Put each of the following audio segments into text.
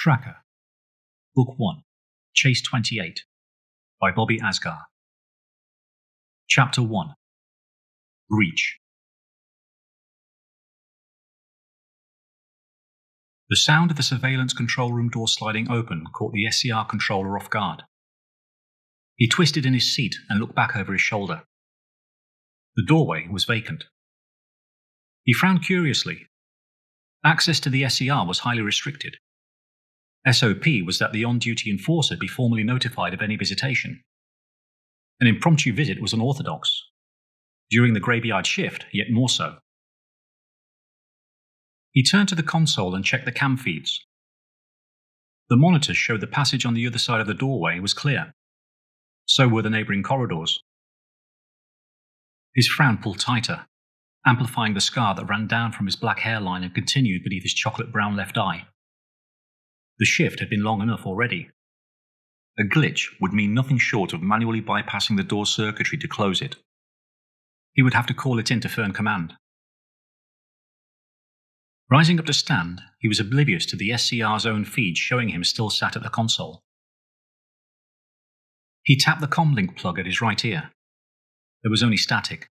Tracker, Book 1, Chase 28, by Bobby ASGHAR. Chapter 1, Breach. The sound of the surveillance control room door sliding open caught the SCR controller off guard. He twisted in his seat and looked back over his shoulder. The doorway was vacant. He frowned curiously. Access to the SCR was highly restricted. SOP was that the on-duty enforcer be formally notified of any visitation. An impromptu visit was unorthodox. During the graveyard shift, yet more so. He turned to the console and checked the cam feeds. The monitors showed the passage on the other side of the doorway was clear. So were the neighbouring corridors. His frown pulled tighter, amplifying the scar that ran down from his black hairline and continued beneath his chocolate-brown left eye. The shift had been long enough already. A glitch would mean nothing short of manually bypassing the door circuitry to close it. He would have to call it in to Fern Command. Rising up to stand, he was oblivious to the SCR's own feed showing him still sat at the console. He tapped the comlink plug at his right ear. There was only static.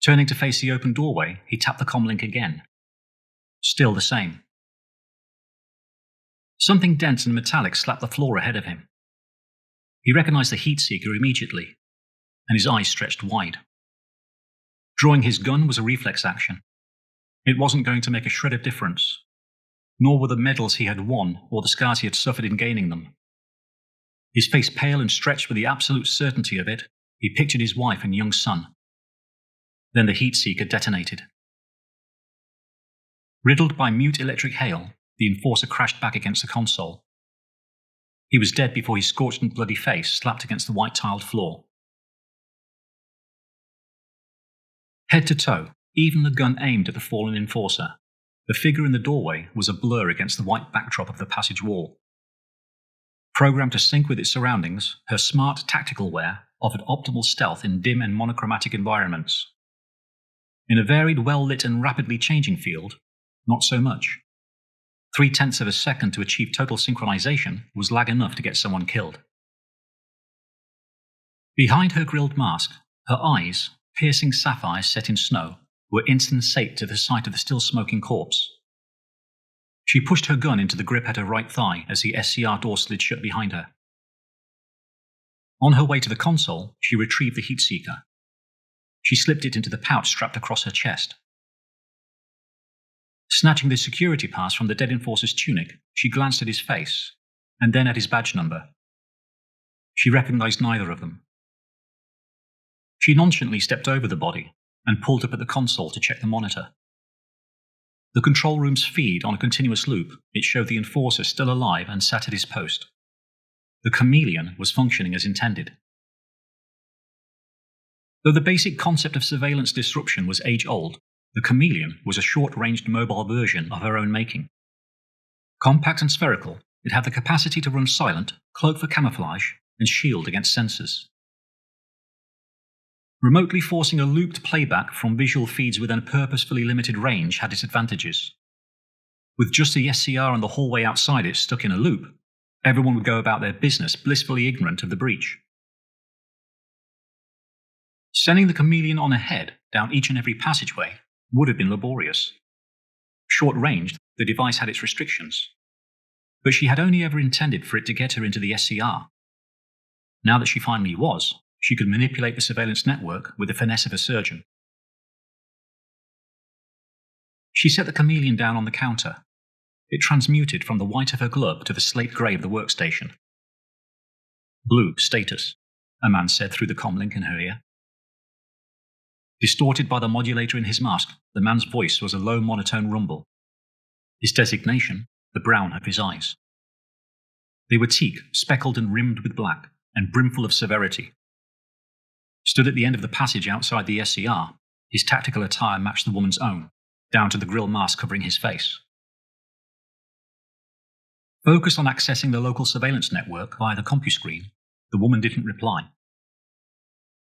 Turning to face the open doorway, he tapped the comlink again. Still the same. Something dense and metallic slapped the floor ahead of him. He recognized the heat seeker immediately, and his eyes stretched wide. Drawing his gun was a reflex action. It wasn't going to make a shred of difference, nor were the medals he had won or the scars he had suffered in gaining them. His face pale and stretched with the absolute certainty of it, he pictured his wife and young son. Then the heat seeker detonated. Riddled by mute electric hail, the enforcer crashed back against the console. He was dead before his scorched and bloody face slapped against the white-tiled floor. Head to toe, even the gun aimed at the fallen enforcer, the figure in the doorway was a blur against the white backdrop of the passage wall. Programmed to sync with its surroundings, her smart tactical wear offered optimal stealth in dim and monochromatic environments. In a varied, well-lit and rapidly changing field, not so much. 0.3 of a second to achieve total synchronization was lag enough to get someone killed. Behind her grilled mask, her eyes, piercing sapphires set in snow, were insensate to the sight of the still smoking corpse. She pushed her gun into the grip at her right thigh as the SCR door slid shut behind her. On her way to the console, she retrieved the heat seeker. She slipped it into the pouch strapped across her chest. Snatching the security pass from the dead enforcer's tunic, she glanced at his face, and then at his badge number. She recognized neither of them. She nonchalantly stepped over the body and pulled up at the console to check the monitor. The control room's feed on a continuous loop, it showed the enforcer still alive and sat at his post. The chameleon was functioning as intended. Though the basic concept of surveillance disruption was age-old, the chameleon was a short-ranged mobile version of her own making. Compact and spherical, it had the capacity to run silent, cloak for camouflage, and shield against sensors. Remotely forcing a looped playback from visual feeds within a purposefully limited range had its advantages. With just the SCR and the hallway outside it stuck in a loop, everyone would go about their business blissfully ignorant of the breach. Sending the chameleon on ahead down each and every passageway would have been laborious. Short-ranged, the device had its restrictions, but she had only ever intended for it to get her into the SCR. Now that she finally was, she could manipulate the surveillance network with the finesse of a surgeon. She set the chameleon down on the counter. It transmuted from the white of her glove to the slate grey of the workstation. "Blue status," a man said through the comlink in her ear. Distorted by the modulator in his mask, the man's voice was a low monotone rumble. His designation, the brown of his eyes. They were teak, speckled and rimmed with black, and brimful of severity. Stood at the end of the passage outside the SCR, his tactical attire matched the woman's own, down to the grill mask covering his face. Focused on accessing the local surveillance network via the CompuScreen, the woman didn't reply.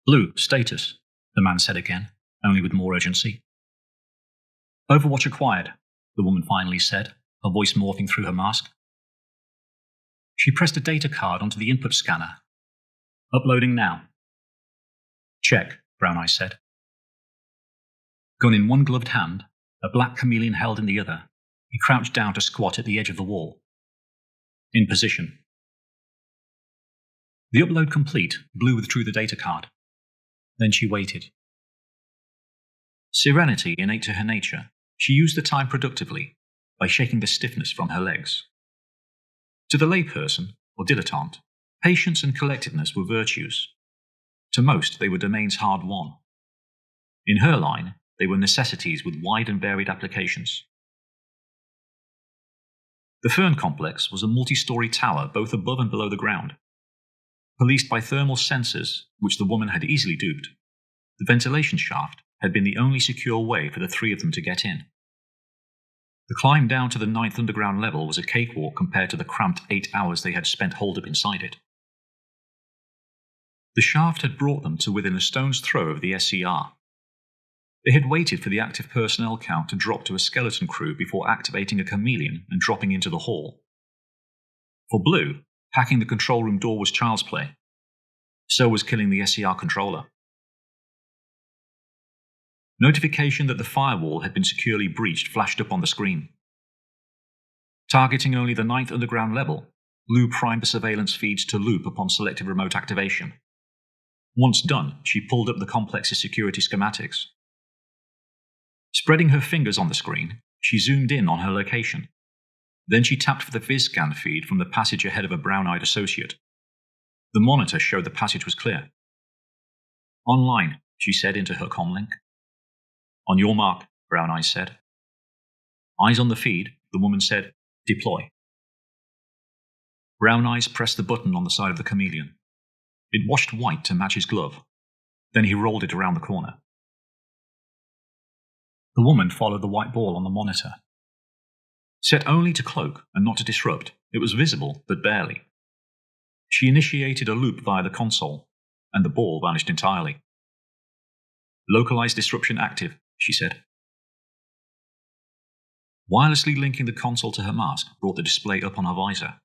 "Blue status," the man said again, only with more urgency. "Overwatch acquired," the woman finally said, her voice morphing through her mask. She pressed a data card onto the input scanner. Uploading now. Check, Brown Eyes said. Gun in one gloved hand, a black chameleon held in the other, he crouched down to squat at the edge of the wall. In position. The upload complete, Blue withdrew the data card. Then she waited. Serenity innate to her nature, she used the time productively by shaking the stiffness from her legs. To the layperson, or dilettante, patience and collectedness were virtues. To most, they were domains hard won. In her line, they were necessities with wide and varied applications. The Fern Complex was a multi-story tower both above and below the ground. Policed by thermal sensors, which the woman had easily duped, the ventilation shaft had been the only secure way for the three of them to get in. The climb down to the 9th underground level was a cakewalk compared to the cramped 8 hours they had spent holed up inside it. The shaft had brought them to within a stone's throw of the SCR. They had waited for the active personnel count to drop to a skeleton crew before activating a chameleon and dropping into the hall. For Blue, hacking the control room door was child's play. So was killing the SCR controller. Notification that the firewall had been securely breached flashed up on the screen. Targeting only the 9th underground level, Blue primed the surveillance feeds to loop upon selective remote activation. Once done, she pulled up the complex's security schematics. Spreading her fingers on the screen, she zoomed in on her location. Then she tapped for the viz-scan feed from the passage ahead of a brown-eyed associate. The monitor showed the passage was clear. Online, she said into her comlink. On your mark, Brown Eyes said. Eyes on the feed, the woman said, deploy. Brown Eyes pressed the button on the side of the chameleon. It washed white to match his glove. Then he rolled it around the corner. The woman followed the white ball on the monitor. Set only to cloak and not to disrupt, it was visible, but barely. She initiated a loop via the console, and the ball vanished entirely. Localized disruption active, she said. Wirelessly linking the console to her mask brought the display up on her visor.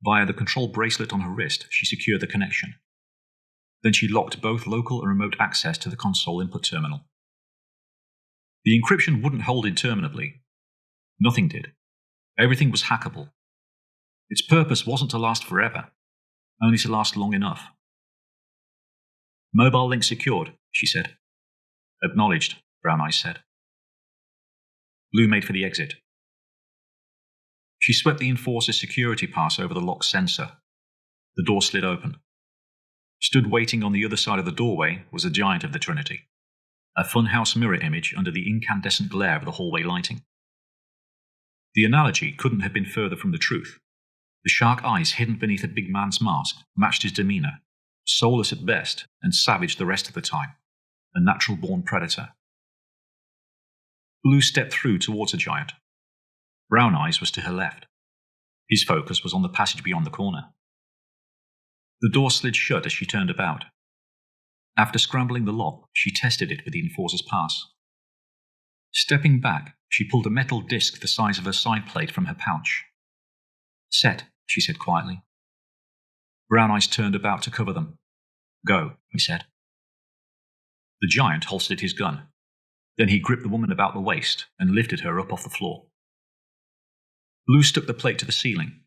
Via the control bracelet on her wrist, she secured the connection. Then she locked both local and remote access to the console input terminal. The encryption wouldn't hold interminably. Nothing did. Everything was hackable. Its purpose wasn't to last forever, only to last long enough. Mobile link secured, she said. Acknowledged, Brown Eyes said. Blue made for the exit. She swept the Enforcer's security pass over the lock sensor. The door slid open. Stood waiting on the other side of the doorway was a giant of the Trinity, a funhouse mirror image under the incandescent glare of the hallway lighting. The analogy couldn't have been further from the truth. The shark eyes hidden beneath a big man's mask matched his demeanor, soulless at best and savage the rest of the time, a natural-born predator. Blue stepped through towards the giant. Brown Eyes was to her left. His focus was on the passage beyond the corner. The door slid shut as she turned about. After scrambling the lock, she tested it with the Enforcer's pass. Stepping back, she pulled a metal disc the size of her side plate from her pouch. Set, she said quietly. Brown Eyes turned about to cover them. Go, he said. The giant holstered his gun. Then he gripped the woman about the waist and lifted her up off the floor. Blue stuck the plate to the ceiling.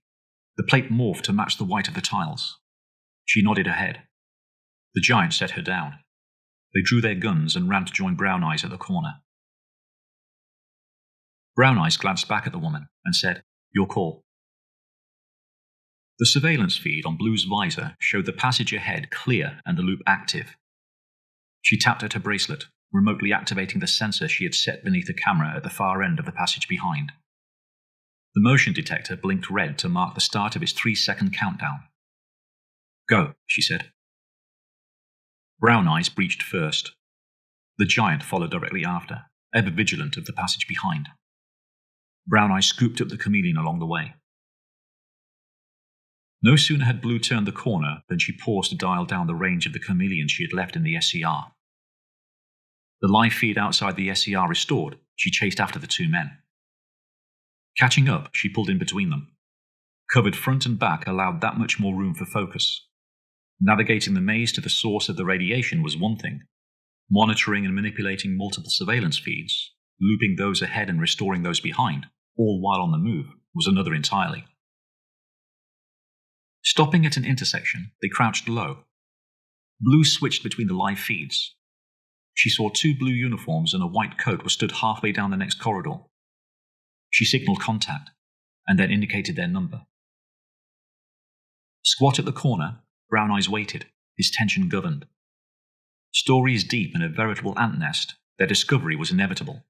The plate morphed to match the white of the tiles. She nodded her head. The giant set her down. They drew their guns and ran to join Brown Eyes at the corner. Brown Eyes glanced back at the woman and said, Your call. The surveillance feed on Blue's visor showed the passage ahead clear and the loop active. She tapped at her bracelet, remotely activating the sensor she had set beneath the camera at the far end of the passage behind. The motion detector blinked red to mark the start of its 3-second countdown. Go, she said. Brown Eyes breached first. The giant followed directly after, ever vigilant of the passage behind. Brown Eyes scooped up the chameleon along the way. No sooner had Blue turned the corner than she paused to dial down the range of the chameleon she had left in the SCR. The live feed outside the SCR restored, she chased after the two men. Catching up, she pulled in between them. Covered front and back allowed that much more room for focus. Navigating the maze to the source of the radiation was one thing. Monitoring and manipulating multiple surveillance feeds, looping those ahead and restoring those behind, all while on the move, was another entirely. Stopping at an intersection, they crouched low. Blue switched between the live feeds. She saw 2 blue uniforms and a white coat were stood halfway down the next corridor. She signaled contact, and then indicated their number. Squat at the corner, Brown Eyes waited, his tension governed. Stories deep in a veritable ant nest, their discovery was inevitable.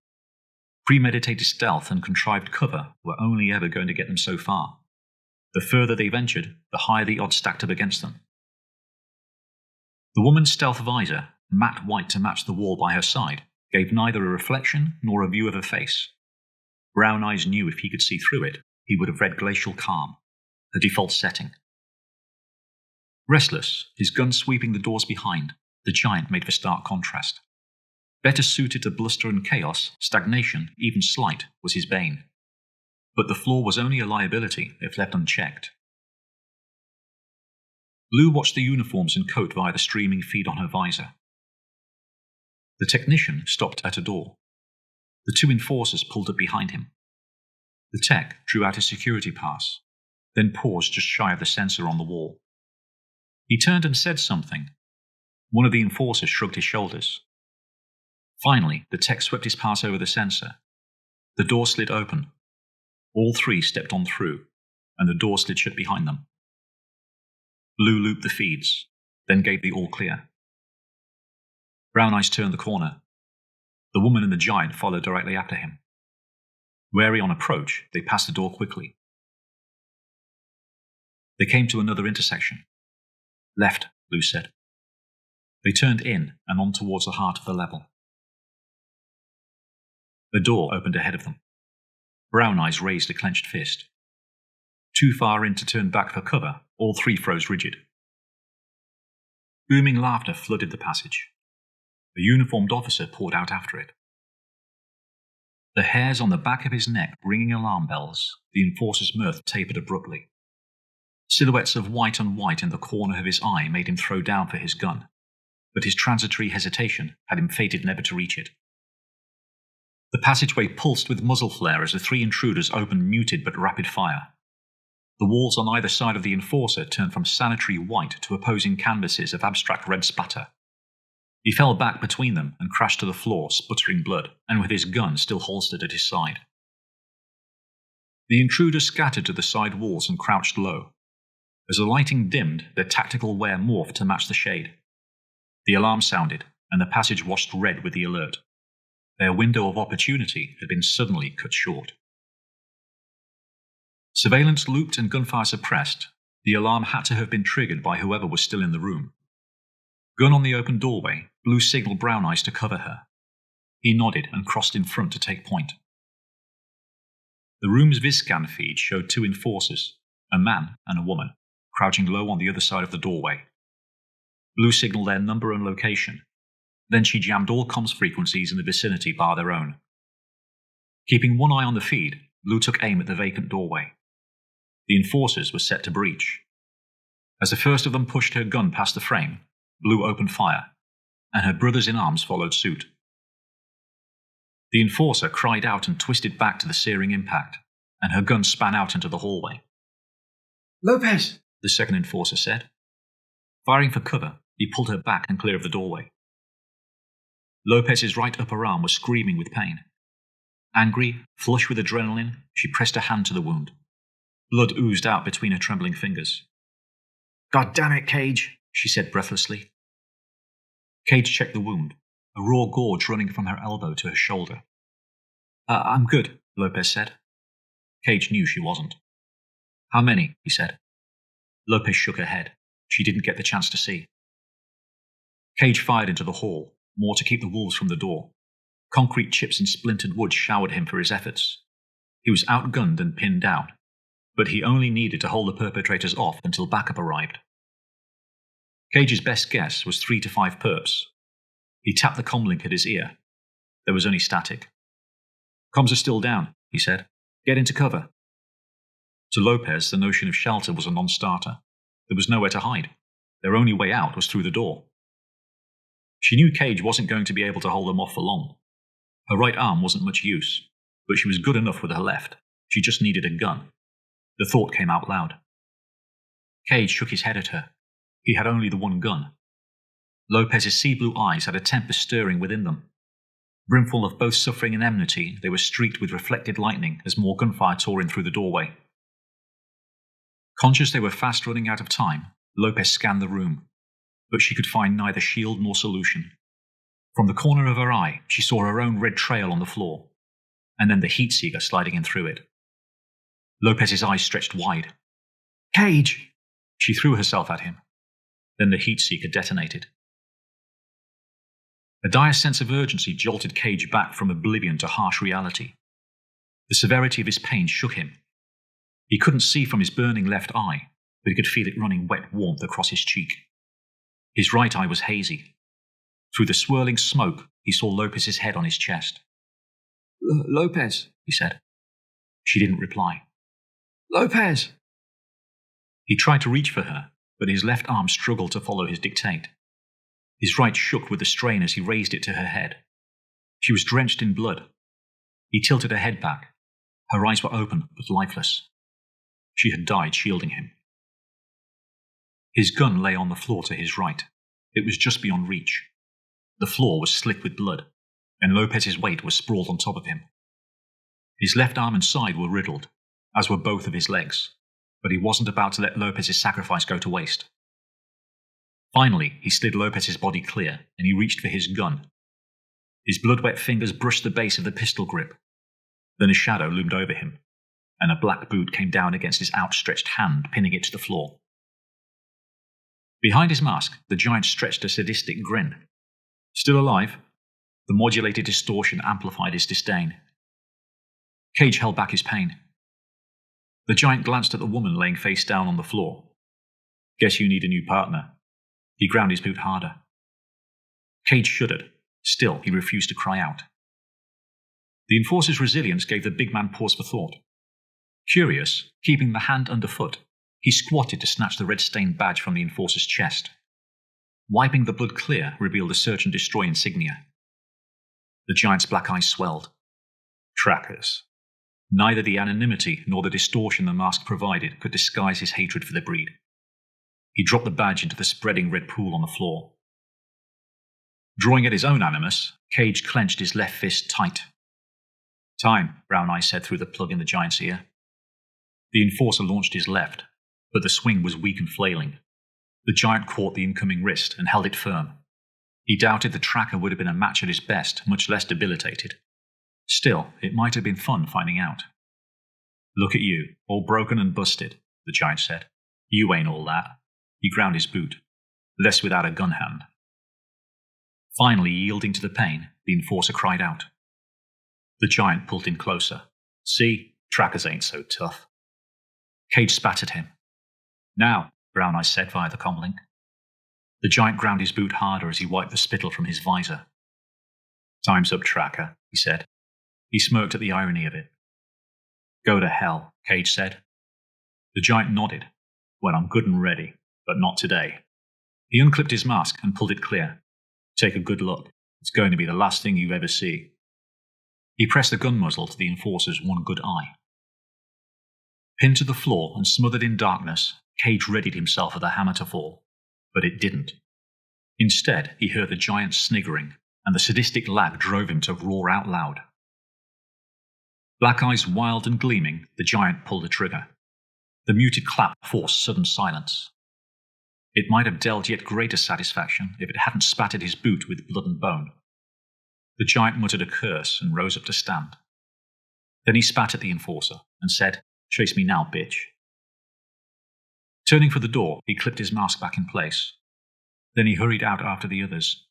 Premeditated stealth and contrived cover were only ever going to get them so far. The further they ventured, the higher the odds stacked up against them. The woman's stealth visor, matte white to match the wall by her side, gave neither a reflection nor a view of her face. Brown Eyes knew if he could see through it, he would have read glacial calm, her default setting. Restless, his gun sweeping the doors behind, the giant made for stark contrast. Better suited to bluster and chaos, stagnation, even slight, was his bane. But the floor was only a liability if left unchecked. Blue watched the uniforms and coat via the streaming feed on her visor. The technician stopped at a door. The 2 enforcers pulled up behind him. The tech drew out his security pass, then paused just shy of the sensor on the wall. He turned and said something. One of the enforcers shrugged his shoulders. Finally, the tech swept his pass over the sensor. The door slid open. All 3 stepped on through, and the door slid shut behind them. Blue looped the feeds, then gave the all clear. Brown Eyes turned the corner. The woman and the giant followed directly after him. Wary on approach, they passed the door quickly. They came to another intersection. Left, Blue said. They turned in and on towards the heart of the level. A door opened ahead of them. Brown Eyes raised a clenched fist. Too far in to turn back for cover, all 3 froze rigid. Booming laughter flooded the passage. A uniformed officer poured out after it. The hairs on the back of his neck ringing alarm bells, the enforcer's mirth tapered abruptly. Silhouettes of white on white in the corner of his eye made him throw down for his gun, but his transitory hesitation had him fated never to reach it. The passageway pulsed with muzzle flare as the 3 intruders opened muted but rapid fire. The walls on either side of the enforcer turned from sanitary white to opposing canvases of abstract red splatter. He fell back between them and crashed to the floor, sputtering blood, and with his gun still holstered at his side. The intruders scattered to the side walls and crouched low. As the lighting dimmed, their tactical wear morphed to match the shade. The alarm sounded, and the passage washed red with the alert. Their window of opportunity had been suddenly cut short. Surveillance looped and gunfire suppressed. The alarm had to have been triggered by whoever was still in the room. Gun on the open doorway, Blue signaled Brown Eyes to cover her. He nodded and crossed in front to take point. The room's VisScan feed showed 2 enforcers, a man and a woman, crouching low on the other side of the doorway. Blue signaled their number and location. Then she jammed all comms frequencies in the vicinity bar their own. Keeping one eye on the feed, Blue took aim at the vacant doorway. The enforcers were set to breach. As the first of them pushed her gun past the frame, Blue opened fire, and her brothers-in-arms followed suit. The enforcer cried out and twisted back to the searing impact, and her gun span out into the hallway. "Lopez!" the second enforcer said. Firing for cover, he pulled her back and clear of the doorway. Lopez's right upper arm was screaming with pain. Angry, flush with adrenaline, she pressed a hand to the wound. Blood oozed out between her trembling fingers. "God damn it, Cage," she said breathlessly. Cage checked the wound, a raw gorge running from her elbow to her shoulder. I'm good," Lopez said. Cage knew she wasn't. "How many?" he said. Lopez shook her head. She didn't get the chance to see. Cage fired into the hall, more to keep the wolves from the door. Concrete chips and splintered wood showered him for his efforts. He was outgunned and pinned down, but he only needed to hold the perpetrators off until backup arrived. Cage's best guess was 3 to 5 perps. He tapped the comlink at his ear. There was only static. "Comms are still down," he said. "Get into cover." To Lopez, the notion of shelter was a non-starter. There was nowhere to hide. Their only way out was through the door. She knew Cage wasn't going to be able to hold them off for long. Her right arm wasn't much use, but she was good enough with her left. She just needed a gun. The thought came out loud. Cage shook his head at her. He had only the one gun. Lopez's sea-blue eyes had a temper stirring within them. Brimful of both suffering and enmity, they were streaked with reflected lightning as more gunfire tore in through the doorway. Conscious they were fast running out of time, Lopez scanned the room, but she could find neither shield nor solution. From the corner of her eye, she saw her own red trail on the floor, and then the heat seeker sliding in through it. Lopez's eyes stretched wide. "Cage!" She threw herself at him. Then the heat seeker detonated. A dire sense of urgency jolted Cage back from oblivion to harsh reality. The severity of his pain shook him. He couldn't see from his burning left eye, but he could feel it running wet warmth across his cheek. His right eye was hazy. Through the swirling smoke, he saw Lopez's head on his chest. Lopez, he said. She didn't reply. Lopez! He tried to reach for her, but his left arm struggled to follow his dictate. His right shook with the strain as he raised it to her head. She was drenched in blood. He tilted her head back. Her eyes were open, but lifeless. She had died shielding him. His gun lay on the floor to his right. It was just beyond reach. The floor was slick with blood, and Lopez's weight was sprawled on top of him. His left arm and side were riddled, as were both of his legs, but he wasn't about to let Lopez's sacrifice go to waste. Finally, he slid Lopez's body clear, and he reached for his gun. His blood-wet fingers brushed the base of the pistol grip. Then a shadow loomed over him, and a black boot came down against his outstretched hand, pinning it to the floor. Behind his mask, the giant stretched a sadistic grin. Still alive? The modulated distortion amplified his disdain. Cage held back his pain. The giant glanced at the woman laying face down on the floor. Guess you need a new partner. He ground his boot harder. Cage shuddered. Still, he refused to cry out. The enforcer's resilience gave the big man pause for thought. Curious, keeping the hand underfoot, he squatted to snatch the red-stained badge from the enforcer's chest. Wiping the blood clear revealed the search and destroy insignia. The giant's black eyes swelled. Trackers. Neither the anonymity nor the distortion the mask provided could disguise his hatred for the breed. He dropped the badge into the spreading red pool on the floor. Drawing at his own animus, Cage clenched his left fist tight. Time, Brown Eye said through the plug in the giant's ear. The enforcer launched his left, but the swing was weak and flailing. The giant caught the incoming wrist and held it firm. He doubted the tracker would have been a match at his best, much less debilitated. Still, it might have been fun finding out. Look at you, all broken and busted, the giant said. You ain't all that. He ground his boot, less without a gun hand. Finally, yielding to the pain, the enforcer cried out. The giant pulled in closer. See, trackers ain't so tough. Cage spat at him. Now, Brown Eye said via the comlink. The giant ground his boot harder as he wiped the spittle from his visor. Time's up, tracker, he said. He smirked at the irony of it. Go to hell, Cage said. The giant nodded. Well, I'm good and ready, but not today. He unclipped his mask and pulled it clear. Take a good look. It's going to be the last thing you ever see. He pressed the gun muzzle to the enforcer's one good eye. Pinned to the floor and smothered in darkness, Cage readied himself for the hammer to fall, but it didn't. Instead, he heard the giant sniggering, and the sadistic lag drove him to roar out loud. Black eyes wild and gleaming, the giant pulled the trigger. The muted clap forced sudden silence. It might have dealt yet greater satisfaction if it hadn't spattered his boot with blood and bone. The giant muttered a curse and rose up to stand. Then he spat at the enforcer and said, Chase me now, bitch. Turning for the door, he clipped his mask back in place. Then he hurried out after the others.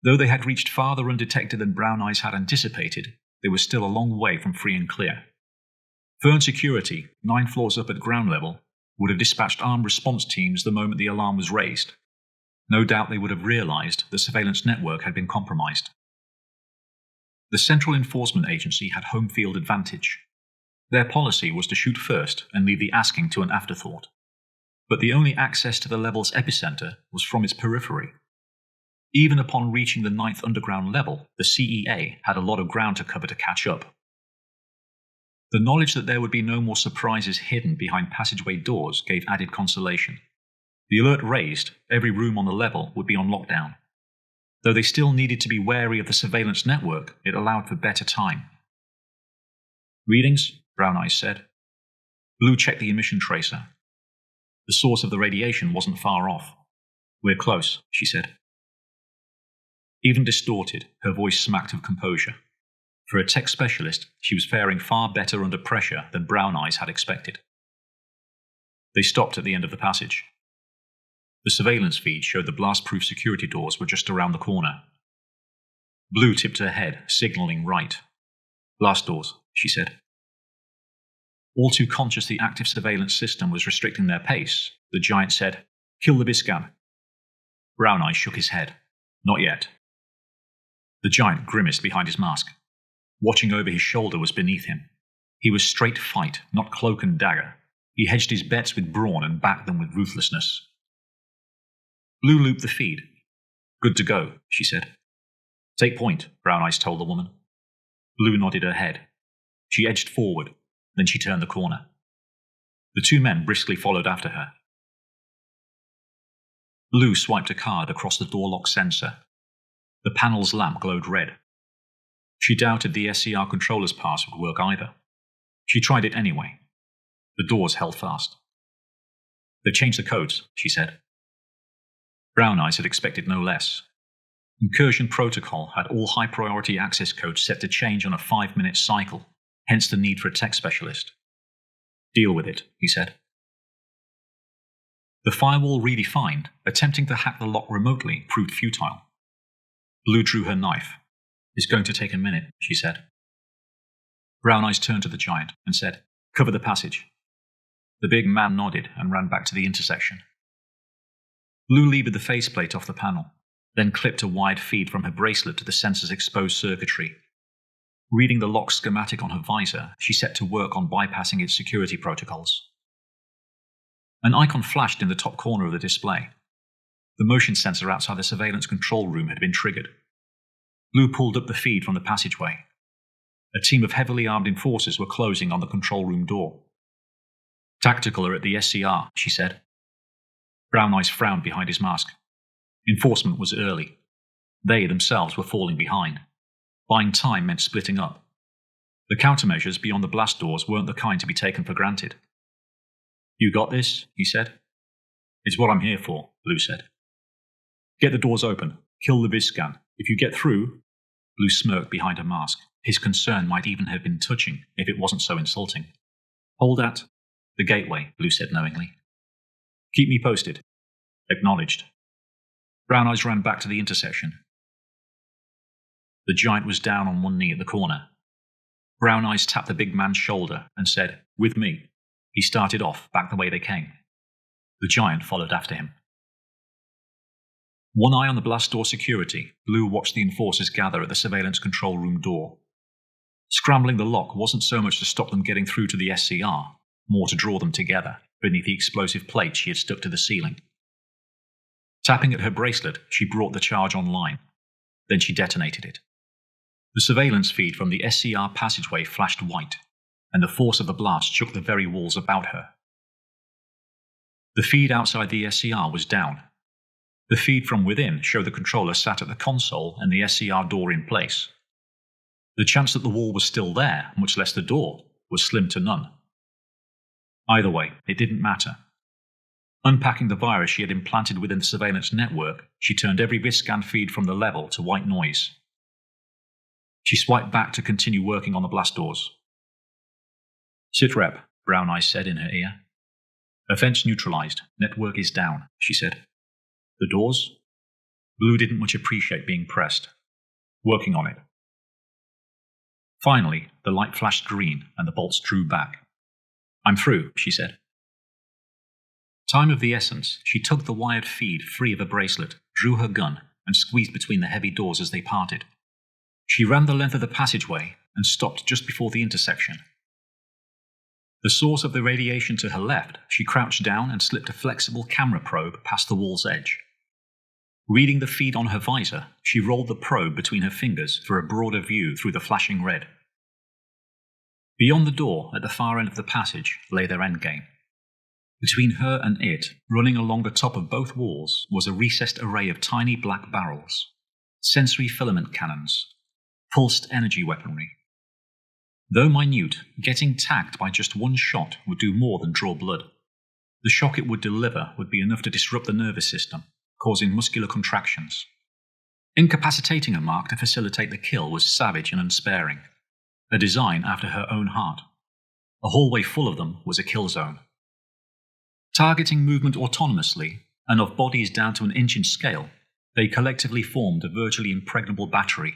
Though they had reached farther undetected than Brown Eyes had anticipated, they were still a long way from free and clear. Fern Security, 9 floors up at ground level, would have dispatched armed response teams the moment the alarm was raised. No doubt they would have realized the surveillance network had been compromised. The Central Enforcement Agency had home field advantage. Their policy was to shoot first and leave the asking to an afterthought. But the only access to the level's epicenter was from its periphery. Even upon reaching the 9th underground level, the CEA had a lot of ground to cover to catch up. The knowledge that there would be no more surprises hidden behind passageway doors gave added consolation. The alert raised, every room on the level would be on lockdown. Though they still needed to be wary of the surveillance network, it allowed for better time. "Readings?" Brown Eyes said. Blue checked the emission tracer. The source of the radiation wasn't far off. "We're close," she said. Even distorted, her voice smacked of composure. For a tech specialist, she was faring far better under pressure than Brown Eyes had expected. They stopped at the end of the passage. The surveillance feed showed the blast-proof security doors were just around the corner. Blue tipped her head, signaling right. "Blast doors," she said. All too conscious the active surveillance system was restricting their pace, the giant said, "Kill the Biscan." Brown Eyes shook his head. "Not yet." The giant grimaced behind his mask. Watching over his shoulder was beneath him. He was straight fight, not cloak and dagger. He hedged his bets with brawn and backed them with ruthlessness. Blue looped the feed. "Good to go," she said. "Take point," Brown Eyes told the woman. Blue nodded her head. She edged forward, then she turned the corner. The two men briskly followed after her. Blue swiped a card across the door lock sensor. The panel's lamp glowed red. She doubted the SCR controller's pass would work either. She tried it anyway. The doors held fast. "They've changed the codes," she said. Brown Eyes had expected no less. Incursion Protocol had all high-priority access codes set to change on a 5-minute cycle, hence the need for a tech specialist. "Deal with it," he said. The firewall redefined, attempting to hack the lock remotely proved futile. Blue drew her knife. "It's going to take a minute," she said. Brown Eyes turned to the giant and said, "Cover the passage." The big man nodded and ran back to the intersection. Blue levered the faceplate off the panel, then clipped a wide feed from her bracelet to the sensor's exposed circuitry. Reading the lock schematic on her visor, she set to work on bypassing its security protocols. An icon flashed in the top corner of the display. The motion sensor outside the surveillance control room had been triggered. Blue pulled up the feed from the passageway. A team of heavily armed enforcers were closing on the control room door. "Tactical are at the SCR," she said. Brown Eyes frowned behind his mask. Enforcement was early. They themselves were falling behind. Buying time meant splitting up. The countermeasures beyond the blast doors weren't the kind to be taken for granted. "You got this?" he said. "It's what I'm here for," Blue said. "Get the doors open. Kill the Biscan. If you get through..." Blue smirked behind her mask. His concern might even have been touching, if it wasn't so insulting. "Hold at..." "The gateway," Blue said knowingly. "Keep me posted." "Acknowledged." Brown Eyes ran back to the intersection. The giant was down on one knee at the corner. Brown Eyes tapped the big man's shoulder and said, "With me." He started off, back the way they came. The giant followed after him. One eye on the blast door security, Blue watched the enforcers gather at the surveillance control room door. Scrambling the lock wasn't so much to stop them getting through to the SCR, more to draw them together beneath the explosive plate she had stuck to the ceiling. Tapping at her bracelet, she brought the charge online. Then she detonated it. The surveillance feed from the SCR passageway flashed white, and the force of the blast shook the very walls about her. The feed outside the SCR was down. The feed from within showed the controller sat at the console and the SCR door in place. The chance that the wall was still there, much less the door, was slim to none. Either way, it didn't matter. Unpacking the virus she had implanted within the surveillance network, she turned every Biscan feed from the level to white noise. She swiped back to continue working on the blast doors. "Sit rep," Brown Eyes said in her ear. "Offense neutralized. Network is down," she said. "The doors?" Blue didn't much appreciate being pressed. "Working on it." Finally, the light flashed green and the bolts drew back. "I'm through," she said. Time of the essence, she tugged the wired feed free of a bracelet, drew her gun, and squeezed between the heavy doors as they parted. She ran the length of the passageway and stopped just before the intersection. The source of the radiation to her left, she crouched down and slipped a flexible camera probe past the wall's edge. Reading the feed on her visor, she rolled the probe between her fingers for a broader view through the flashing red. Beyond the door, at the far end of the passage, lay their endgame. Between her and it, running along the top of both walls, was a recessed array of tiny black barrels, sensory filament cannons, pulsed energy weaponry. Though minute, getting tagged by just one shot would do more than draw blood. The shock it would deliver would be enough to disrupt the nervous system, causing muscular contractions. Incapacitating a mark to facilitate the kill was savage and unsparing, a design after her own heart. A hallway full of them was a kill zone. Targeting movement autonomously, and of bodies down to an inch in scale, they collectively formed a virtually impregnable battery.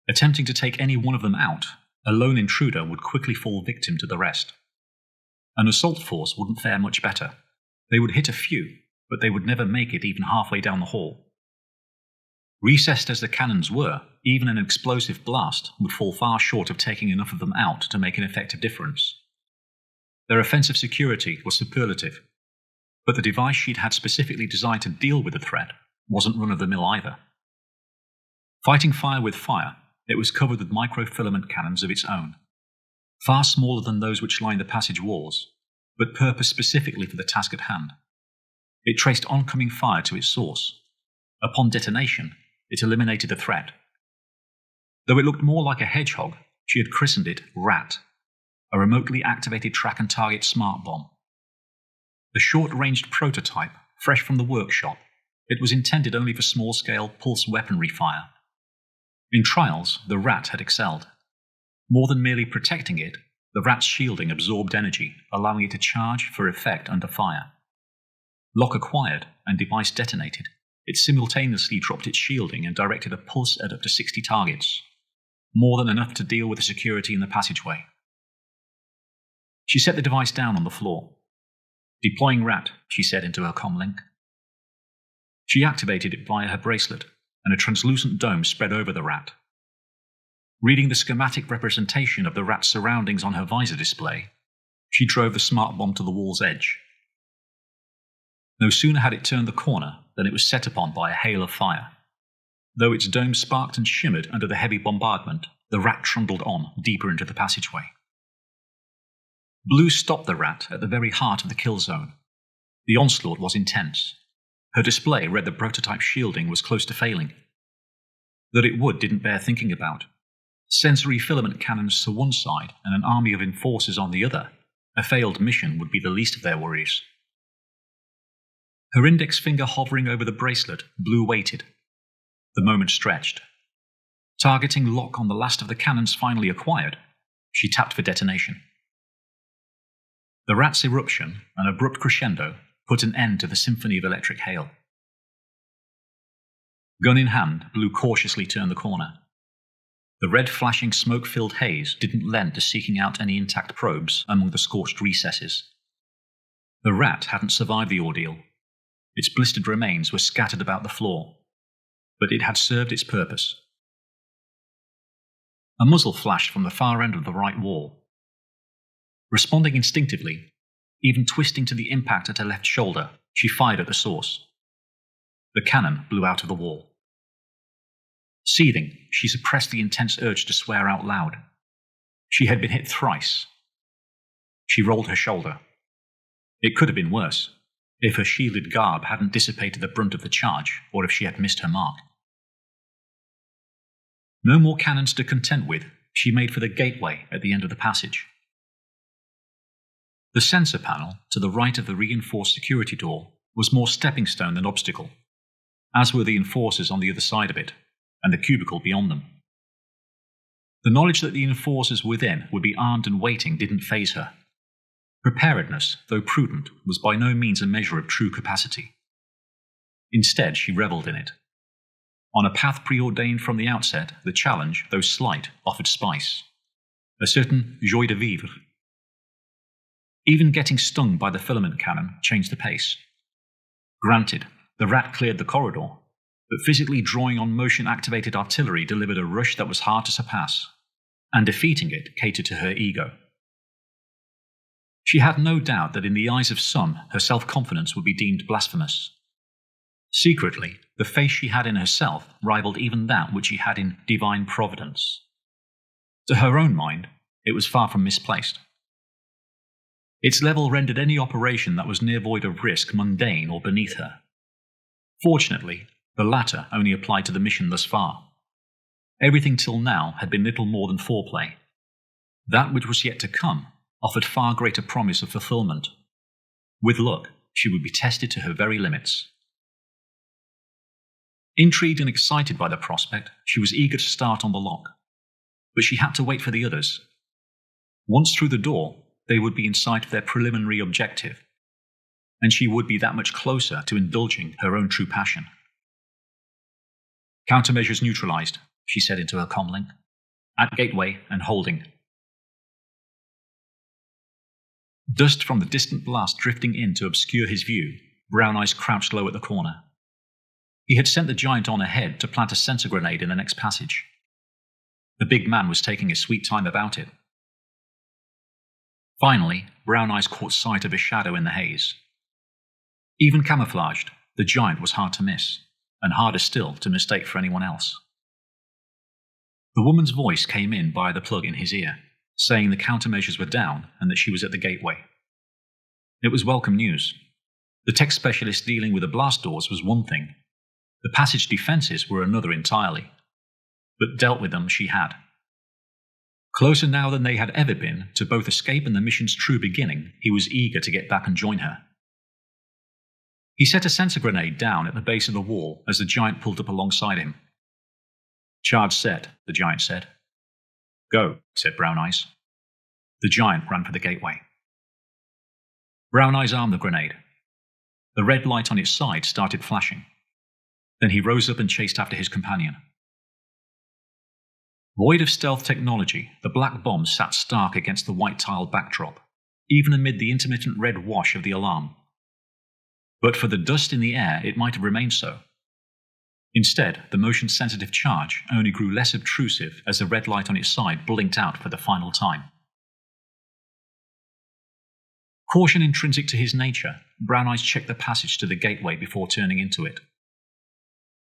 Attempting to take any one of them out, a lone intruder would quickly fall victim to the rest. An assault force wouldn't fare much better. They would hit a few, but they would never make it even halfway down the hall. Recessed as the cannons were, even an explosive blast would fall far short of taking enough of them out to make an effective difference. Their offensive security was superlative, but the device she'd had specifically designed to deal with the threat wasn't run-of-the-mill either. Fighting fire with fire, it was covered with microfilament cannons of its own, far smaller than those which lined the passage walls, but purposed specifically for the task at hand. It traced oncoming fire to its source. Upon detonation, it eliminated the threat. Though it looked more like a hedgehog, she had christened it Rat, a remotely activated track-and-target smart bomb. A short-ranged prototype, fresh from the workshop, it was intended only for small-scale pulse weaponry fire. In trials, the Rat had excelled. More than merely protecting it, the Rat's shielding absorbed energy, allowing it to charge for effect under fire. Lock acquired and device detonated, it simultaneously dropped its shielding and directed a pulse at up to 60 targets, more than enough to deal with the security in the passageway. She set the device down on the floor. "Deploying Rat," she said into her comlink. She activated it via her bracelet, and a translucent dome spread over the Rat. Reading the schematic representation of the Rat's surroundings on her visor display, she drove the smart bomb to the wall's edge. No sooner had it turned the corner than it was set upon by a hail of fire. Though its dome sparked and shimmered under the heavy bombardment, the Rat trundled on deeper into the passageway. Blue stopped the Rat at the very heart of the kill zone. The onslaught was intense. Her display read the prototype shielding was close to failing. That it would didn't bear thinking about. Sensory filament cannons to one side and an army of enforcers on the other, a failed mission would be the least of their worries. Her index finger hovering over the bracelet, Blue waited. The moment stretched. Targeting lock on the last of the cannons finally acquired, she tapped for detonation. The Rat's eruption, an abrupt crescendo, put an end to the symphony of electric hail. Gun in hand, Blue cautiously turned the corner. The red flashing smoke-filled haze didn't lend to seeking out any intact probes among the scorched recesses. The Rat hadn't survived the ordeal. Its blistered remains were scattered about the floor, but it had served its purpose. A muzzle flashed from the far end of the right wall. Responding instinctively, even twisting to the impact at her left shoulder, she fired at the source. The cannon blew out of the wall. Seething, she suppressed the intense urge to swear out loud. She had been hit thrice. She rolled her shoulder. It could have been worse, if her shielded garb hadn't dissipated the brunt of the charge, or if she had missed her mark. No more cannons to contend with, she made for the gateway at the end of the passage. The sensor panel, to the right of the reinforced security door, was more stepping stone than obstacle, as were the enforcers on the other side of it, and the cubicle beyond them. The knowledge that the enforcers within would be armed and waiting didn't faze her. Preparedness, though prudent, was by no means a measure of true capacity. Instead, she revelled in it. On a path preordained from the outset, the challenge, though slight, offered spice. A certain joie de vivre. Even getting stung by the filament cannon changed the pace. Granted, the Rat cleared the corridor, but physically drawing on motion-activated artillery delivered a rush that was hard to surpass, and defeating it catered to her ego. She had no doubt that in the eyes of some, her self-confidence would be deemed blasphemous. Secretly, the faith she had in herself rivaled even that which she had in divine providence. To her own mind, it was far from misplaced. Its level rendered any operation that was near void of risk mundane or beneath her. Fortunately, the latter only applied to the mission thus far. Everything till now had been little more than foreplay. That which was yet to come offered far greater promise of fulfillment. With luck, she would be tested to her very limits. Intrigued and excited by the prospect, she was eager to start on the lock. But she had to wait for the others. Once through the door, they would be in sight of their preliminary objective, and she would be that much closer to indulging her own true passion. "Countermeasures neutralized," she said into her comlink. "At gateway and holding." Dust from the distant blast drifting in to obscure his view, Brown Eyes crouched low at the corner. He had sent the giant on ahead to plant a sensor grenade in the next passage. The big man was taking his sweet time about it. Finally, Brown Eyes caught sight of a shadow in the haze. Even camouflaged, the giant was hard to miss, and harder still to mistake for anyone else. The woman's voice came in via the plug in his ear, saying the countermeasures were down and that she was at the gateway. It was welcome news. The tech specialist dealing with the blast doors was one thing. The passage defenses were another entirely. But dealt with them she had. Closer now than they had ever been to both escape and the mission's true beginning, he was eager to get back and join her. He set a sensor grenade down at the base of the wall as the giant pulled up alongside him. "Charge set," the giant said. "Go," said Brown Eyes. The giant ran for the gateway. Brown Eyes armed the grenade. The red light on its side started flashing. Then he rose up and chased after his companion. Void of stealth technology, the black bomb sat stark against the white-tiled backdrop, even amid the intermittent red wash of the alarm. But for the dust in the air, it might have remained so. Instead, the motion-sensitive charge only grew less obtrusive as the red light on its side blinked out for the final time. Caution intrinsic to his nature, Brown Eyes checked the passage to the gateway before turning into it.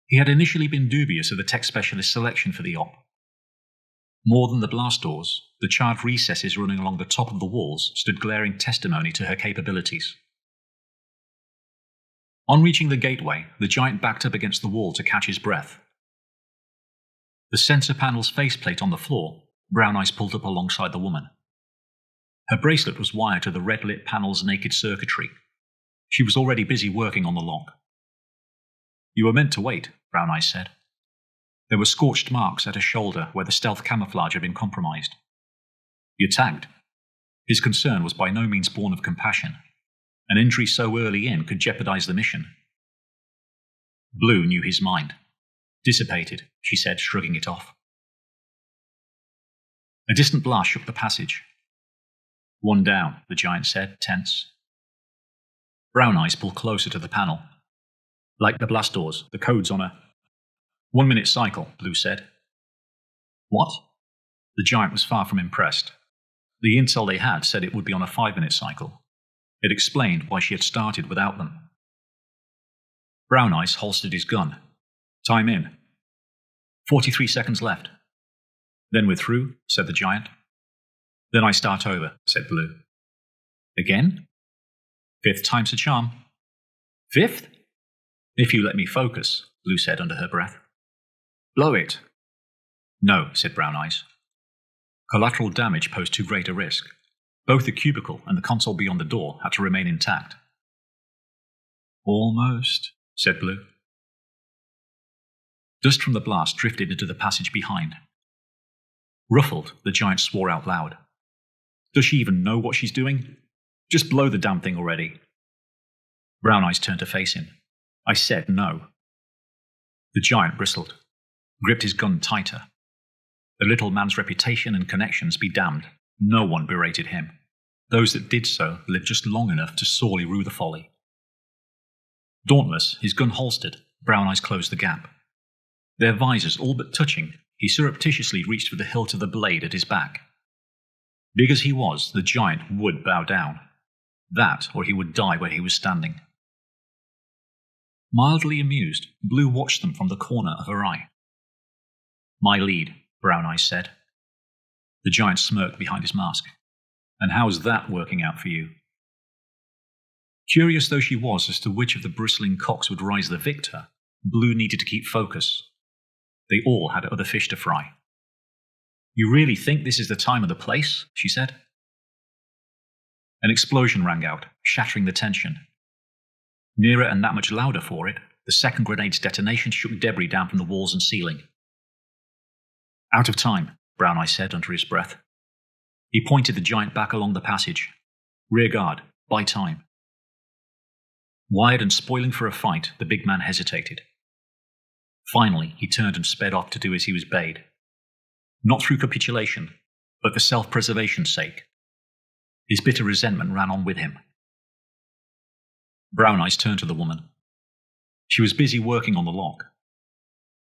He had initially been dubious of the tech specialist's selection for the op. More than the blast doors, the charred recesses running along the top of the walls stood glaring testimony to her capabilities. On reaching the gateway, the giant backed up against the wall to catch his breath. The sensor panel's faceplate on the floor, Brown Eyes pulled up alongside the woman. Her bracelet was wired to the red-lit panel's naked circuitry. She was already busy working on the lock. "You were meant to wait," Brown Eyes said. There were scorched marks at her shoulder where the stealth camouflage had been compromised. "You're tagged." His concern was by no means born of compassion. An injury so early in could jeopardize the mission. Blue knew his mind. "Dissipated," she said, shrugging it off. A distant blast shook the passage. "One down," the giant said, tense. Brown Eyes pulled closer to the panel. "Like the blast doors, the code's on a 1-minute cycle," Blue said. "What?" The giant was far from impressed. The intel they had said it would be on a 5-minute cycle. It explained why she had started without them. Brown Eyes holstered his gun. "Time in." 43 seconds left. "Then we're through," said the giant. "Then I start over," said Blue. "Again?" "5th time's a charm." "5th? "If you let me focus," Blue said under her breath. "Blow it." "No," said Brown Eyes. Collateral damage posed too great a risk. Both the cubicle and the console beyond the door had to remain intact. "Almost," said Blue. Dust from the blast drifted into the passage behind. Ruffled, the giant swore out loud. "Does she even know what she's doing? Just blow the damn thing already." Brown Eyes turned to face him. "I said no." The giant bristled, gripped his gun tighter. The little man's reputation and connections be damned. No one berated him. Those that did so lived just long enough to sorely rue the folly. Dauntless, his gun holstered, Brown Eyes closed the gap. Their visors all but touching, he surreptitiously reached for the hilt of the blade at his back. Big as he was, the giant would bow down. That, or he would die where he was standing. Mildly amused, Blue watched them from the corner of her eye. "My lead," Brown Eyes said. The giant smirked behind his mask. "And how's that working out for you?" Curious though she was as to which of the bristling cocks would rise the victor, Blue needed to keep focus. They all had other fish to fry. "You really think this is the time or the place?" she said. An explosion rang out, shattering the tension. Nearer and that much louder for it, the second grenade's detonation shook debris down from the walls and ceiling. "Out of time," Brown Eye said under his breath. He pointed the giant back along the passage. "Rear guard, buy time." Wired and spoiling for a fight, the big man hesitated. Finally, he turned and sped off to do as he was bade. Not through capitulation, but for self-preservation's sake. His bitter resentment ran on with him. Brown Eyes turned to the woman. She was busy working on the lock.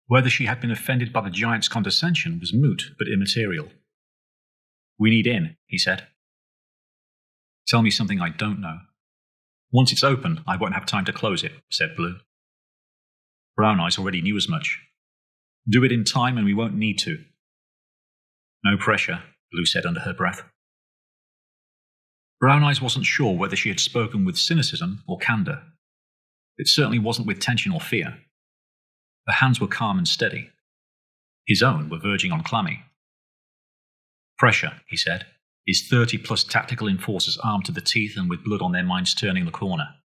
Whether she had been offended by the giant's condescension was moot but immaterial. "We need in," he said. "Tell me something I don't know." "Once it's open, I won't have time to close it," said Blue. Brown Eyes already knew as much. "Do it in time and we won't need to." "No pressure," Blue said under her breath. Brown Eyes wasn't sure whether she had spoken with cynicism or candour. It certainly wasn't with tension or fear. Her hands were calm and steady. His own were verging on clammy. "Pressure," he said, his 30-plus tactical enforcers armed to the teeth and with blood on their minds turning the corner.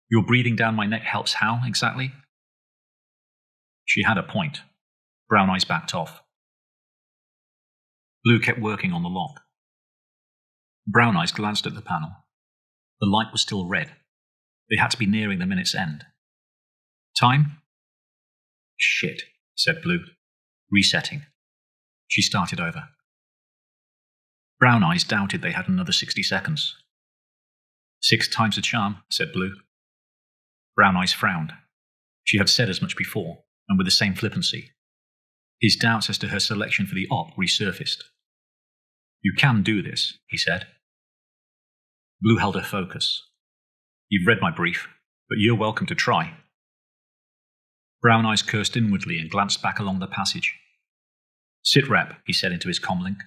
"Your breathing down my neck helps how, exactly?" She had a point. Brown Eyes backed off. Blue kept working on the lock. Brown Eyes glanced at the panel. The light was still red. They had to be nearing the minute's end. "Time?" "Shit," said Blue, resetting. She started over. Brown Eyes doubted they had another 60 seconds. 6 times the charm," said Blue. Brown Eyes frowned. She had said as much before, and with the same flippancy. His doubts as to her selection for the op resurfaced. "You can do this," he said. Blue held her focus. "You've read my brief, but you're welcome to try." Brown Eyes cursed inwardly and glanced back along the passage. "Sit rep," he said into his comlink.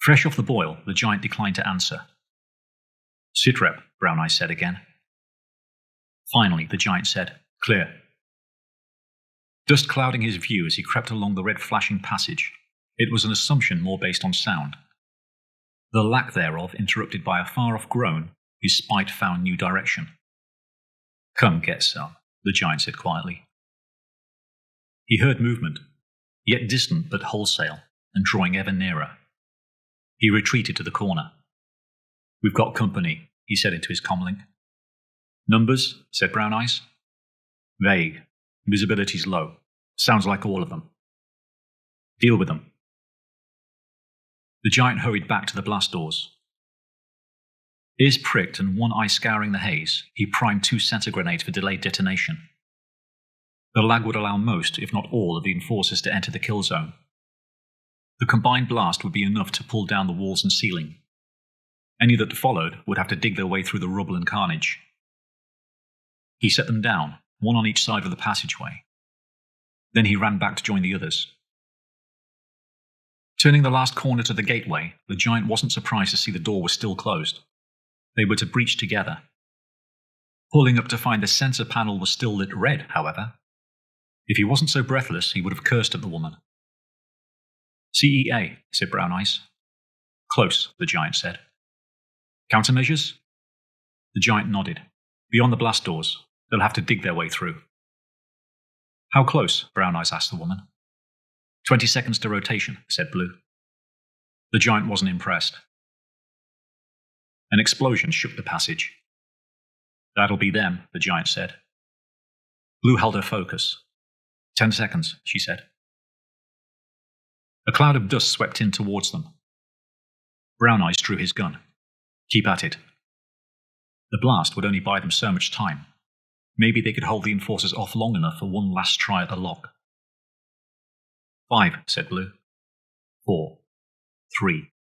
Fresh off the boil, the giant declined to answer. "Sit rep," Brown Eyes said again. Finally, the giant said, "Clear." Dust clouding his view as he crept along the red flashing passage, it was an assumption more based on sound. The lack thereof interrupted by a far-off groan, his spite found new direction. "Come get some," the giant said quietly. He heard movement, yet distant but wholesale, and drawing ever nearer. He retreated to the corner. "We've got company," he said into his comlink. "Numbers?" said Brown Eyes. "Vague. Visibility's low. Sounds like all of them." "Deal with them." The giant hurried back to the blast doors. Ears pricked and one eye scouring the haze, he primed 2 sensor grenades for delayed detonation. The lag would allow most, if not all, of the enforcers to enter the kill zone. The combined blast would be enough to pull down the walls and ceiling. Any that followed would have to dig their way through the rubble and carnage. He set them down, one on each side of the passageway. Then he ran back to join the others. Turning the last corner to the gateway, the giant wasn't surprised to see the door was still closed. They were to breach together. Pulling up to find the sensor panel was still lit red, however. If he wasn't so breathless, he would have cursed at the woman. "CEA," said Brown Eyes. "Close," the giant said. "Countermeasures?" The giant nodded. "Beyond the blast doors. They'll have to dig their way through." "How close?" Brown Eyes asked the woman. 20 seconds to rotation, said Blue. The giant wasn't impressed. An explosion shook the passage. "That'll be them," the giant said. Blue held her focus. 10 seconds, she said. A cloud of dust swept in towards them. Brown Eyes drew his gun. "Keep at it." The blast would only buy them so much time. Maybe they could hold the enforcers off long enough for one last try at the lock. 5, said Blue. 4, 3,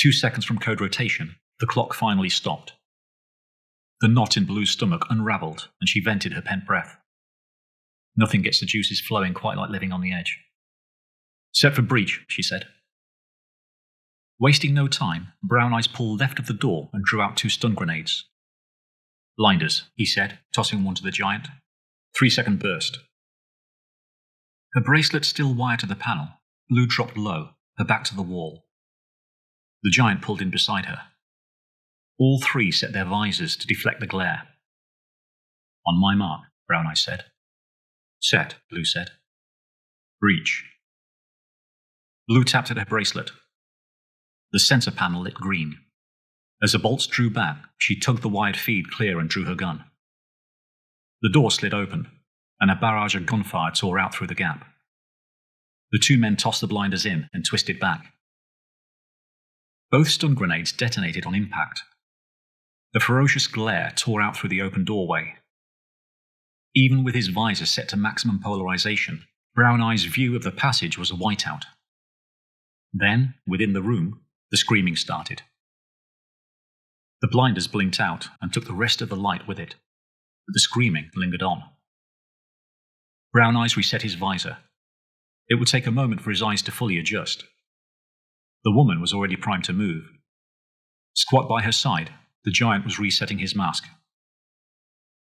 2 seconds from code rotation, the clock finally stopped. The knot in Blue's stomach unravelled, and she vented her pent breath. Nothing gets the juices flowing quite like living on the edge. "Set for breach," she said. Wasting no time, Brown Eyes pulled left of the door and drew out 2 stun grenades. "Blinders," he said, tossing one to the giant. 3-second burst. Her bracelet still wired to the panel, Blue dropped low, her back to the wall. The giant pulled in beside her. All 3 set their visors to deflect the glare. "On my mark," Brown Eyes said. "Set," Blue said. "Breach." Blue tapped at her bracelet. The sensor panel lit green. As the bolts drew back, she tugged the wired feed clear and drew her gun. The door slid open, and a barrage of gunfire tore out through the gap. The 2 men tossed the blinders in and twisted back. Both stun grenades detonated on impact. The ferocious glare tore out through the open doorway. Even with his visor set to maximum polarization, Brown Eyes' view of the passage was a whiteout. Then, within the room, the screaming started. The blinders blinked out and took the rest of the light with it, but the screaming lingered on. Brown Eyes reset his visor. It would take a moment for his eyes to fully adjust. The woman was already primed to move. Squat by her side, the giant was resetting his mask.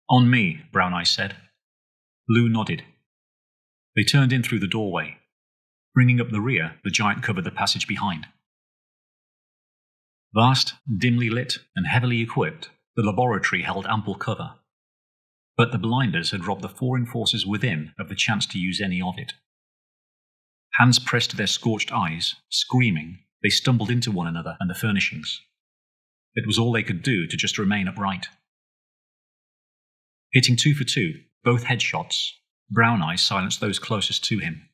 "On me," Brown Eyes said. Blue nodded. They turned in through the doorway. Bringing up the rear, the giant covered the passage behind. Vast, dimly lit, and heavily equipped, the laboratory held ample cover. But the blinders had robbed the 4 enforcers within of the chance to use any of it. Hands pressed to their scorched eyes, screaming, they stumbled into one another and the furnishings. It was all they could do to just remain upright. Hitting 2 for 2, both headshots, Brown Eyes silenced those closest to him.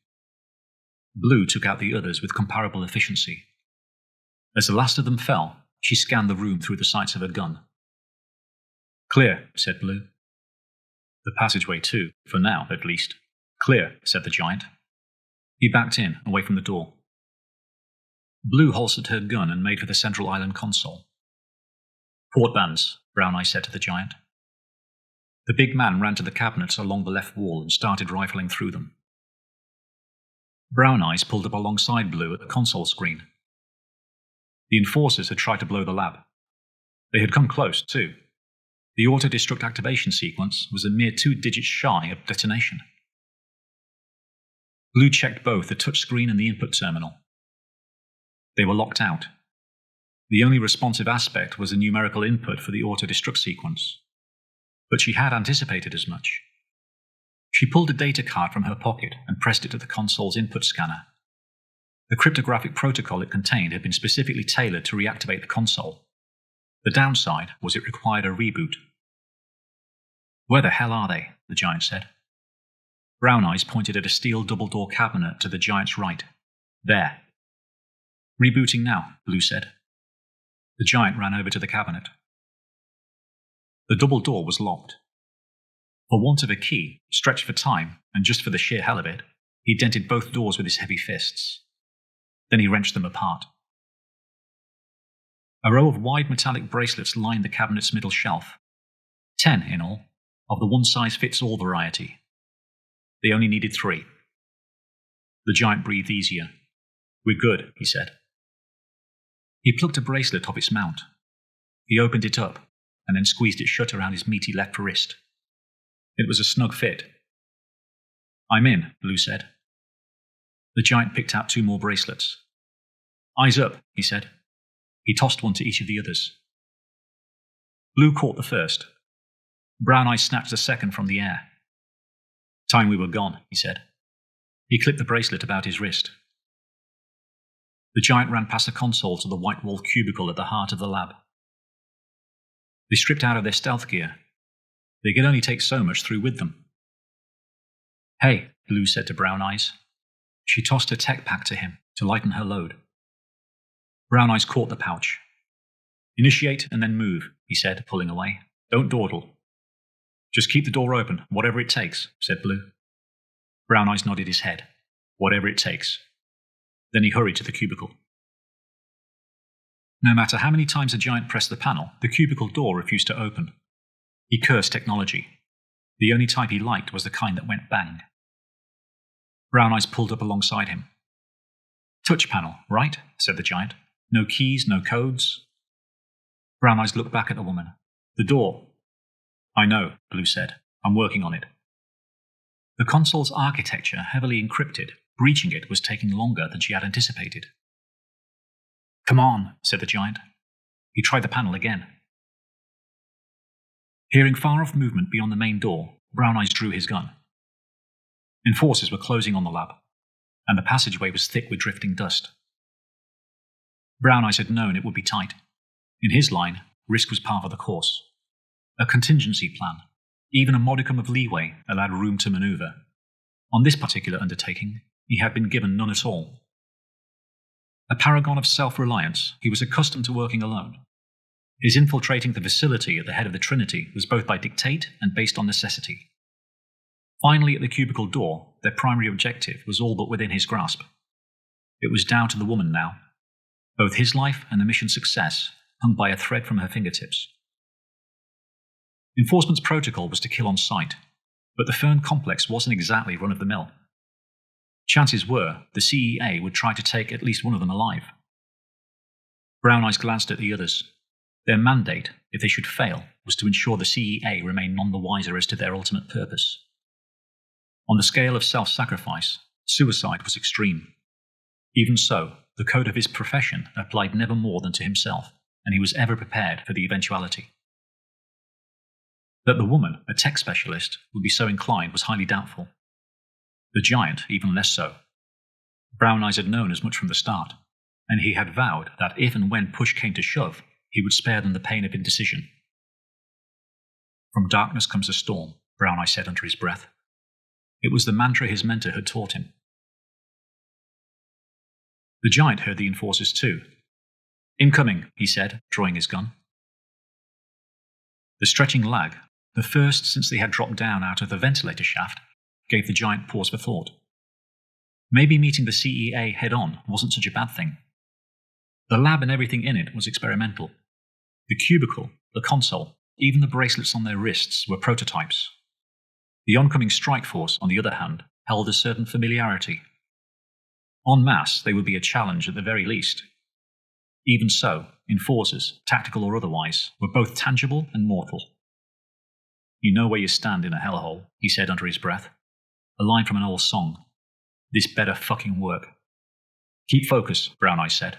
Blue took out the others with comparable efficiency. As the last of them fell, she scanned the room through the sights of her gun. "Clear," said Blue. "The passageway too, for now at least." "Clear," said the giant. He backed in, away from the door. Blue holstered her gun and made for the central island console. "Port bands," Brown Eyes said to the giant. The big man ran to the cabinets along the left wall and started rifling through them. Brown Eyes pulled up alongside Blue at the console screen. The enforcers had tried to blow the lab. They had come close, too. The auto-destruct activation sequence was a mere 2 digits shy of detonation. Blue checked both the touchscreen and the input terminal. They were locked out. The only responsive aspect was a numerical input for the auto-destruct sequence. But she had anticipated as much. She pulled a data card from her pocket and pressed it to the console's input scanner. The cryptographic protocol it contained had been specifically tailored to reactivate the console. The downside was it required a reboot. "Where the hell are they?" the giant said. Brown Eyes pointed at a steel double-door cabinet to the giant's right. "There." "Rebooting now," Blue said. The giant ran over to the cabinet. The double door was locked. For want of a key, stretched for time, and just for the sheer hell of it, he dented both doors with his heavy fists. Then he wrenched them apart. A row of wide metallic bracelets lined the cabinet's middle shelf. 10 in all, of the one-size-fits-all variety. They only needed 3. The giant breathed easier. "We're good," he said. He plucked a bracelet off its mount. He opened it up, and then squeezed it shut around his meaty left wrist. It was a snug fit. "I'm in," Blue said. The giant picked out 2 more bracelets. "Eyes up," he said. He tossed one to each of the others. Blue caught the first. Brown Eyes snatched the second from the air. "Time we were gone," he said. He clipped the bracelet about his wrist. The giant ran past the console to the white-walled cubicle at the heart of the lab. They stripped out of their stealth gear. They could only take so much through with them. "Hey," Blue said to Brown Eyes. She tossed her tech pack to him to lighten her load. Brown Eyes caught the pouch. "Initiate and then move," he said, pulling away. "Don't dawdle." "Just keep the door open, whatever it takes," said Blue. Brown Eyes nodded his head. "Whatever it takes." Then he hurried to the cubicle. No matter how many times the giant pressed the panel, the cubicle door refused to open. He cursed technology. The only type he liked was the kind that went bang. Brown Eyes pulled up alongside him. "Touch panel, right?" said the giant. "No keys, no codes." Brown Eyes looked back at the woman. "The door." "I know," Blue said. "I'm working on it." The console's architecture, heavily encrypted, breaching it was taking longer than she had anticipated. "Come on," said the giant. He tried the panel again. Hearing far-off movement beyond the main door, Brown Eyes drew his gun. Enforcers were closing on the lab, and the passageway was thick with drifting dust. Brown Eyes had known it would be tight. In his line, risk was part of the course. A contingency plan, even a modicum of leeway, allowed room to maneuver. On this particular undertaking, he had been given none at all. A paragon of self-reliance, he was accustomed to working alone. His infiltrating the facility at the head of the Trinity was both by dictate and based on necessity. Finally, at the cubicle door, their primary objective was all but within his grasp. It was down to the woman now. Both his life and the mission's success hung by a thread from her fingertips. Enforcement's protocol was to kill on sight, but the Fern complex wasn't exactly run-of-the-mill. Chances were the CEA would try to take at least one of them alive. Brown Eyes glanced at the others. Their mandate, if they should fail, was to ensure the CEA remained none the wiser as to their ultimate purpose. On the scale of self-sacrifice, suicide was extreme. Even so, the code of his profession applied never more than to himself, and he was ever prepared for the eventuality. That the woman, a tech specialist, would be so inclined was highly doubtful. The giant, even less so. Brown Eyes had known as much from the start, and he had vowed that if and when push came to shove, he would spare them the pain of indecision. "From darkness comes a storm," Brown Eyes said under his breath. It was the mantra his mentor had taught him. The giant heard the enforcers too. "Incoming," he said, drawing his gun. The stretching lag, the first since they had dropped down out of the ventilator shaft, gave the giant pause for thought. Maybe meeting the CEA head-on wasn't such a bad thing. The lab and everything in it was experimental. The cubicle, the console, even the bracelets on their wrists were prototypes. The oncoming strike force, on the other hand, held a certain familiarity. En masse, they would be a challenge at the very least. Even so, enforcers, tactical or otherwise, were both tangible and mortal. "You know where you stand in a hellhole," he said under his breath. A line from an old song. "This better fucking work." "Keep focus," Brown Eyes said.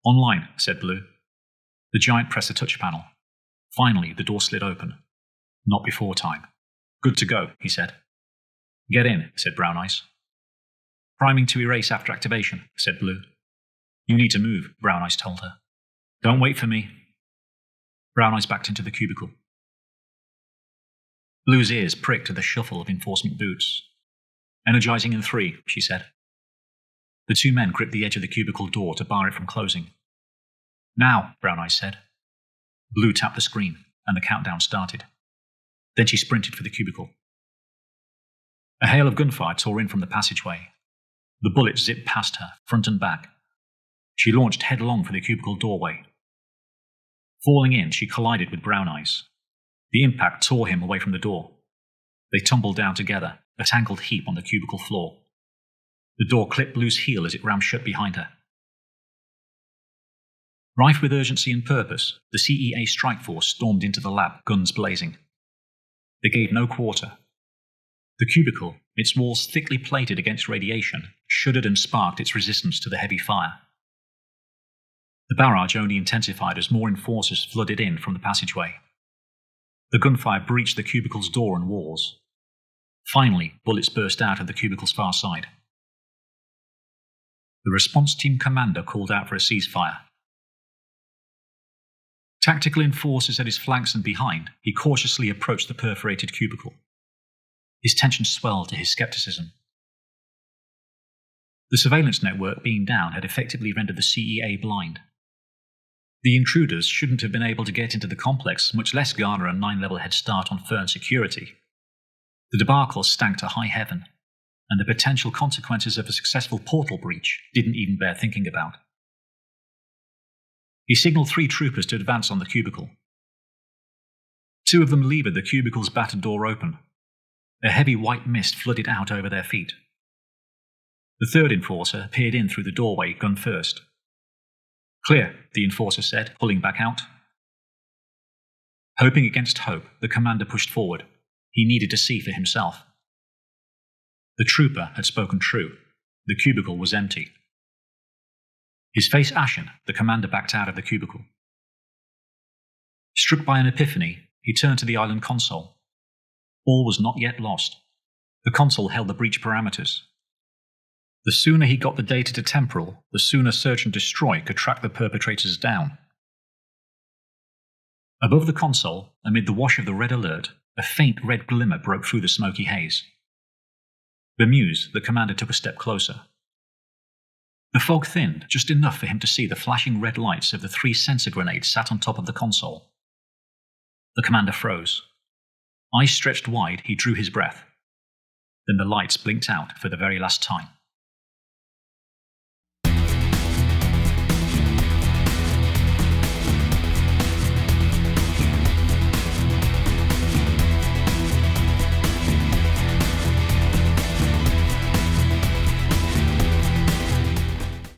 "Online," said Blue. The giant pressed the touch panel. Finally, the door slid open. Not before time. "Good to go," he said. "Get in," said Brown Eyes. "Priming to erase after activation," said Blue. "You need to move," Brown Eyes told her. "Don't wait for me." Brown Eyes backed into the cubicle. Blue's ears pricked at the shuffle of enforcement boots. "Energizing in 3, she said. The two men gripped the edge of the cubicle door to bar it from closing. "Now," Brown Eyes said. Blue tapped the screen, and the countdown started. Then she sprinted for the cubicle. A hail of gunfire tore in from the passageway. The bullet zipped past her, front and back. She launched headlong for the cubicle doorway. Falling in, she collided with Brown Eyes. The impact tore him away from the door. They tumbled down together, a tangled heap on the cubicle floor. The door clipped Blue's heel as it rammed shut behind her. Rife with urgency and purpose, the CEA strike force stormed into the lab, guns blazing. They gave no quarter. The cubicle, its walls thickly plated against radiation, shuddered and sparked its resistance to the heavy fire. The barrage only intensified as more enforcers flooded in from the passageway. The gunfire breached the cubicle's door and walls. Finally, bullets burst out of the cubicle's far side. The response team commander called out for a ceasefire. Tactical enforcers at his flanks and behind, he cautiously approached the perforated cubicle. His tension swelled to his skepticism. The surveillance network being down had effectively rendered the CEA blind. The intruders shouldn't have been able to get into the complex, much less garner a 9-level head start on Fern security. The debacle stank to high heaven, and the potential consequences of a successful portal breach didn't even bear thinking about. He signaled 3 troopers to advance on the cubicle. 2 of them levered the cubicle's battered door open. A heavy white mist flooded out over their feet. The 3rd enforcer peered in through the doorway, gun first. "Clear," the enforcer said, pulling back out. Hoping against hope, the commander pushed forward. He needed to see for himself. The trooper had spoken true. The cubicle was empty. His face ashen, the commander backed out of the cubicle. Struck by an epiphany, he turned to the island console. All was not yet lost. The console held the breach parameters. The sooner he got the data to temporal, the sooner Search and Destroy could track the perpetrators down. Above the console, amid the wash of the red alert, a faint red glimmer broke through the smoky haze. Bemused, the commander took a step closer. The fog thinned just enough for him to see the flashing red lights of the 3 sensor grenades sat on top of the console. The commander froze. Eyes stretched wide, he drew his breath. Then the lights blinked out for the very last time.